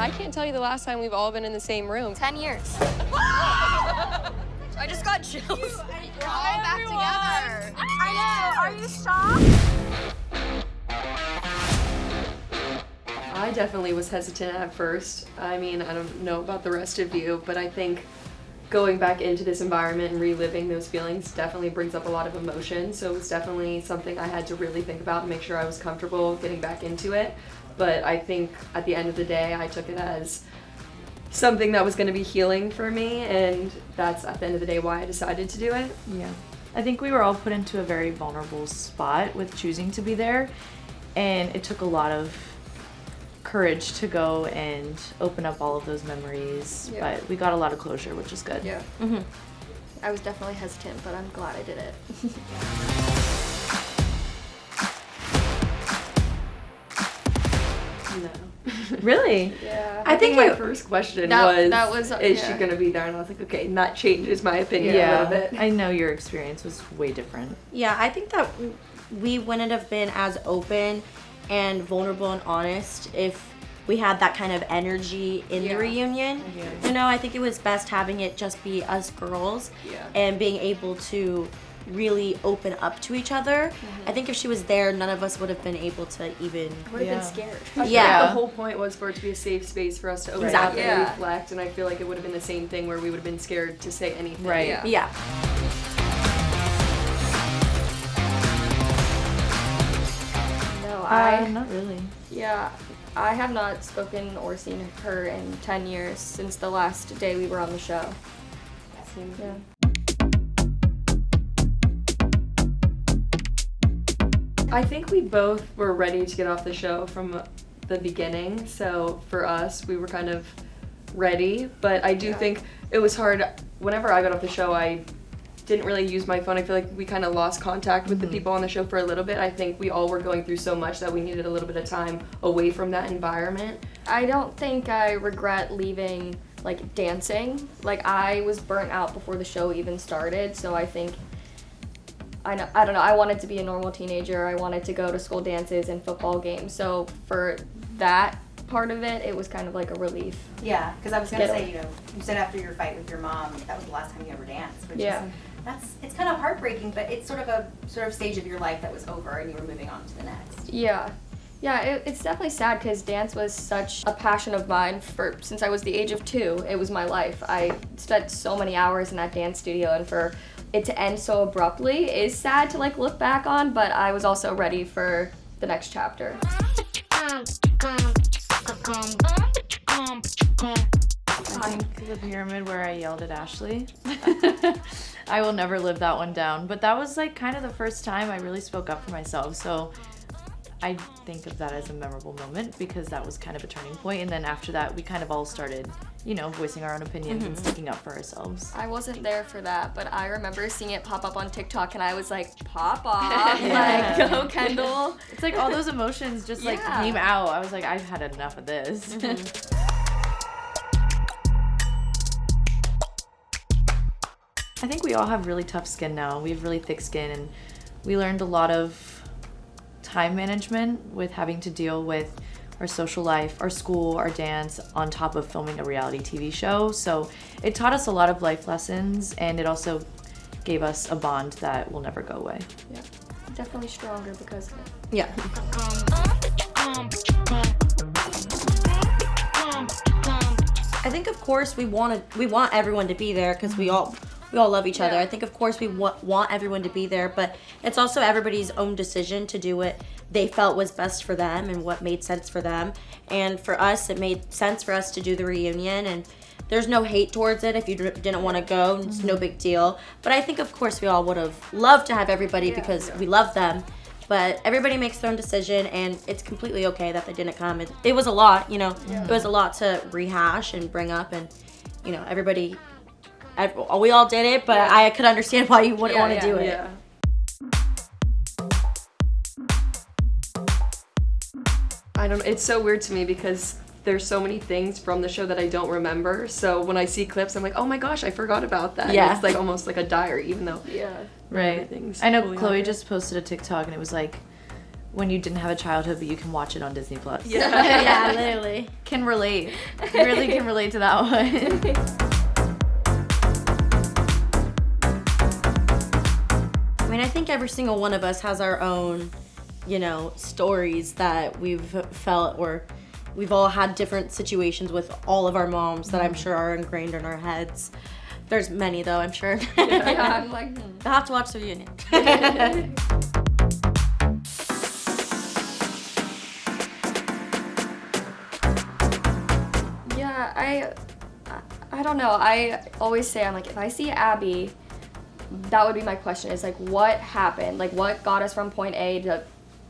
I can't tell you the last time we've all been in the same room. 10 years. I just got chills. We're all back together. I know. Are you shocked? I definitely was hesitant at first. I mean, I don't know about the rest of you, but I think going back into this environment and reliving those feelings definitely brings up a lot of emotion. So it was definitely something I had to really think about and make sure I was comfortable getting back into it. But I think at the end of the day, I took it as something that was going to be healing for me, and that's at the end of the day why I decided to do it. Yeah. I think we were all put into a very vulnerable spot with choosing to be there, and it took a lot of courage to go and open up all of those memories, but we got a lot of closure, which is good. Yeah. Mm-hmm. I was definitely hesitant, but I'm glad I did it. No. Really? Yeah. I think my first question was, is she yeah. going to be there? And I was like, okay, and that changes my opinion a little bit. I know your experience was way different. Yeah, I think that we wouldn't have been as open and vulnerable and honest if we had that kind of energy in the reunion. You know, I think it was best having it just be us girls and being able to really open up to each other. I think if she was there, none of us would have been able to even... Would have been scared. The whole point was for it to be a safe space for us to open up and Yeah. reflect, and I feel like it would have been the same thing where we would have been scared to say anything. Right. Yeah. No, Not really. Yeah, I have not spoken or seen her in 10 years since the last day we were on the show. Yeah. I think we both were ready to get off the show from the beginning, so for us, we were kind of ready, but I do think it was hard. Whenever I got off the show, I didn't really use my phone. I feel like we kind of lost contact with the people on the show for a little bit. I think we all were going through so much that we needed a little bit of time away from that environment. I don't think I regret leaving, like, dancing. Like, I was burnt out before the show even started, so I think, I don't know, I wanted to be a normal teenager. I wanted to go to school dances and football games, so for that part of it, it was kind of like a relief. Yeah, because I was going to say, you know, you said after your fight with your mom, that was the last time you ever danced, which is, it's kind of heartbreaking, but it's sort of stage of your life that was over and you were moving on to the next. Yeah. Yeah, it's definitely sad because dance was such a passion of mine since I was the age of 2. It was my life. I spent so many hours in that dance studio, and for it to end so abruptly is sad to like look back on, but I was also ready for the next chapter. I think the pyramid where I yelled at Ashley. I will never live that one down. But that was like kind of the first time I really spoke up for myself. So I think of that as a memorable moment because that was kind of a turning point. And then after that, we kind of all started, you know, voicing our own opinions and sticking up for ourselves. I wasn't there for that, but I remember seeing it pop up on TikTok and I was like, pop off, like, go Kendall. It's like all those emotions just like came out. I was like, I've had enough of this. I think we all have really tough skin now. We have really thick skin, and we learned a lot of time management with having to deal with our social life, our school, our dance, on top of filming a reality TV show. So it taught us a lot of life lessons, and it also gave us a bond that will never go away. Yeah, definitely stronger because of it. Yeah. I think of course we want everyone to be there because we all love each other. I think of course we want everyone to be there, but it's also everybody's own decision to do what they felt was best for them and what made sense for them. And for us, it made sense for us to do the reunion, and there's no hate towards it. If you didn't want to go, it's no big deal. But I think of course we all would have loved to have everybody because we love them. But everybody makes their own decision, and it's completely okay that they didn't come. It was a lot, you know. It was a lot to rehash and bring up, and you know, we all did it, but I could understand why you wouldn't want to do it. Yeah. It's so weird to me because there's so many things from the show that I don't remember. So when I see clips, I'm like, oh my gosh, I forgot about that. Yeah. It's like almost like a diary, even though Right. everything's I know totally Chloe on it. just posted a TikTok and it was like, when you didn't have a childhood, but you can watch it on Disney Plus. Yeah, literally. Can relate. Really can relate to that one. I mean, I think every single one of us has our own, you know, stories that we've felt, or we've all had different situations with all of our moms that I'm sure are ingrained in our heads. There's many though, I'm sure. Yeah, I'm like, I'll have to watch the reunion. yeah, I don't know. I always say, I'm like, if I see Abby, that would be my question, is like, what happened? Like, what got us from point A to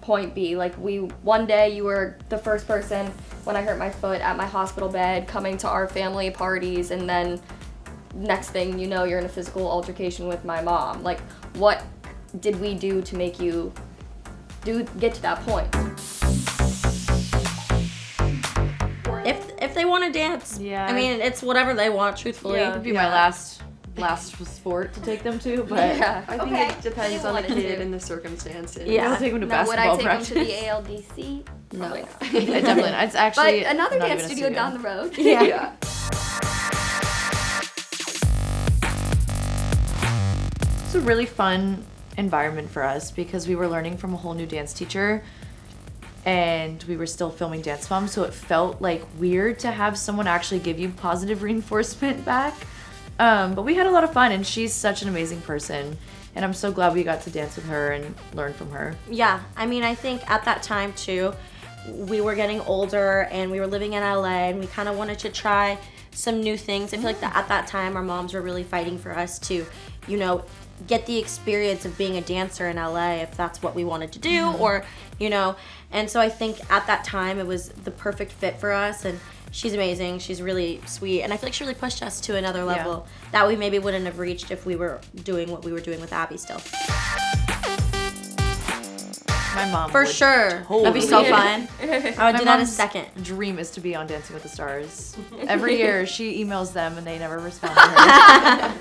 point B? Like, one day you were the first person when I hurt my foot at my hospital bed coming to our family parties, and then next thing you know, you're in a physical altercation with my mom. Like, what did we do to make you get to that point? If they want to dance, Yeah. I mean, it's whatever they want, truthfully. It would be my last sport to take them to, but Yeah. I think Okay. it depends I on the wanted kid to. and the circumstances. yeah, I'll take them to Now, would basketball I take practice. them to the ALDC? Probably not. Yeah, definitely. It's actually But another not dance even a studio down the road. Yeah. It's a really fun environment for us because we were learning from a whole new dance teacher and we were still filming Dance Mom, so it felt like weird to have someone actually give you positive reinforcement back. But we had a lot of fun, and she's such an amazing person, and I'm so glad we got to dance with her and learn from her. Yeah, I mean, I think at that time too, we were getting older and we were living in LA and we kind of wanted to try some new things. I feel like that at that time our moms were really fighting for us to, you know, get the experience of being a dancer in LA if that's what we wanted to do, or, you know, and so I think at that time it was the perfect fit for us, and she's amazing, she's really sweet, and I feel like she really pushed us to another level that we maybe wouldn't have reached if we were doing what we were doing with Abby still. My mom For would sure. That'd be so totally. fun. I would My do that in a mom's second. dream is to be on Dancing with the Stars. Every year she emails them and they never respond to her.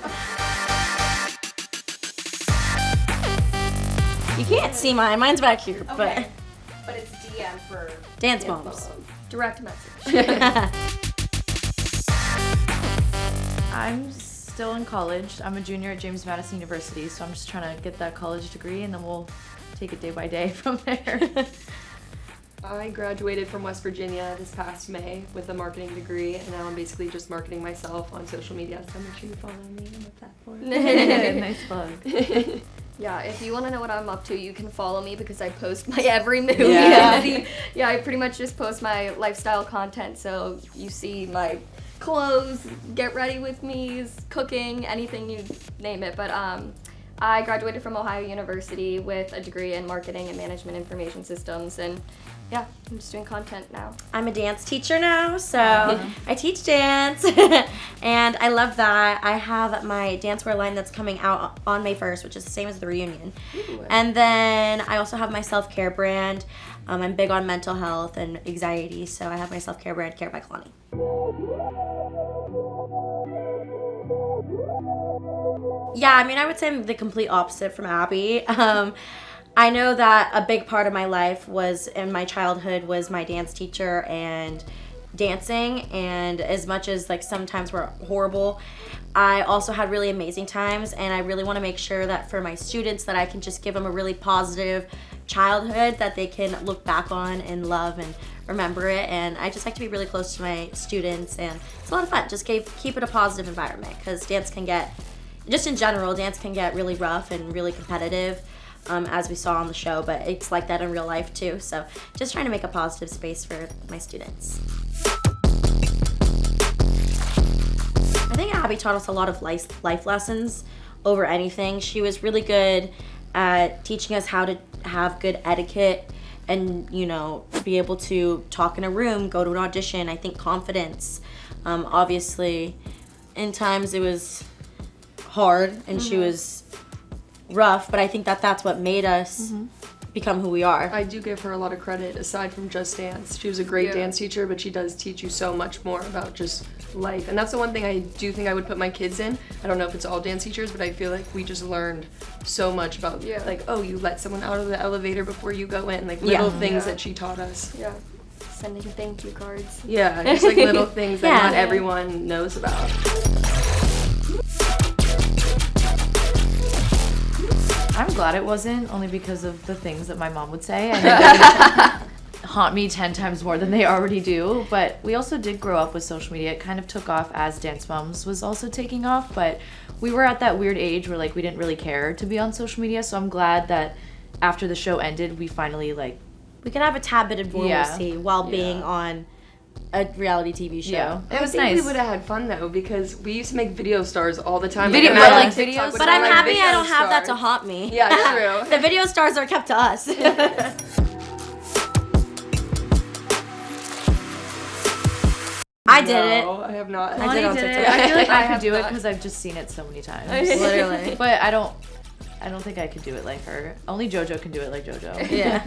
You can't see mine. Mine's back here, Okay. But it's DM for but dance moms. Direct message. I'm still in college. I'm a junior at James Madison University, so I'm just trying to get that college degree and then we'll take it day by day from there. I graduated from West Virginia this past May with a marketing degree, and now I'm basically just marketing myself on social media, so make sure you follow me on the platform. Nice plug. Yeah, if you want to know what I'm up to, you can follow me because I post my every move. Yeah. Yeah, I pretty much just post my lifestyle content, so you see my clothes, get ready with me's, cooking, anything you name it. But I graduated from Ohio University with a degree in marketing and management information systems, and yeah, I'm just doing content now. I'm a dance teacher now, so I teach dance, and I love that. I have my dancewear line that's coming out on May 1st, which is the same as the reunion. And then I also have my self-care brand. I'm big on mental health and anxiety, so I have my self-care brand, Care by Kalani. Yeah, I mean, I would say I'm the complete opposite from Abby. I know that a big part of my life was, in my childhood, was my dance teacher and dancing, and as much as like sometimes were horrible, I also had really amazing times, and I really want to make sure that for my students that I can just give them a really positive childhood that they can look back on and love and remember it. And I just like to be really close to my students, and it's a lot of fun. Just keep it a positive environment, because dance can get, just in general, dance can get really rough and really competitive, as we saw on the show, but it's like that in real life too. So just trying to make a positive space for my students. I think Abby taught us a lot of life lessons over anything. She was really good at teaching us how to have good etiquette and, you know, be able to talk in a room, go to an audition. I think confidence. Obviously, in times it was hard and she was rough, but I think that that's what made us become who we are. I do give her a lot of credit aside from just dance. She was a great dance teacher, but she does teach you so much more about just life. And that's the one thing I do think I would put my kids in. I don't know if it's all dance teachers, but I feel like we just learned so much about, like, oh, you let someone out of the elevator before you go in, like, little things that she taught us. Yeah. Sending thank you cards. Yeah, just, like, little things that Yeah. not everyone knows about. I'm glad it wasn't, only because of the things that my mom would say. I know they would haunt me 10 times more than they already do. But we also did grow up with social media. It kind of took off as Dance Moms was also taking off. But we were at that weird age where, like, we didn't really care to be on social media. So I'm glad that after the show ended, we finally, like... We can have a tad bit of normalcy while being on a reality TV show. Yeah, it was I think nice. we would have had fun though, because we used to make video stars all the time. Video- I'm but, on like, TikTok videos- with But all I'm my happy video I don't have that to stars. haunt me. Yeah, true. The video stars are kept to us. I did it. No, I have not. I did it on did it. TikTok. I feel like I I could have do it not. because I've just seen it so many times. Literally. But I don't think I could do it like her. Only JoJo can do it like JoJo. Yeah.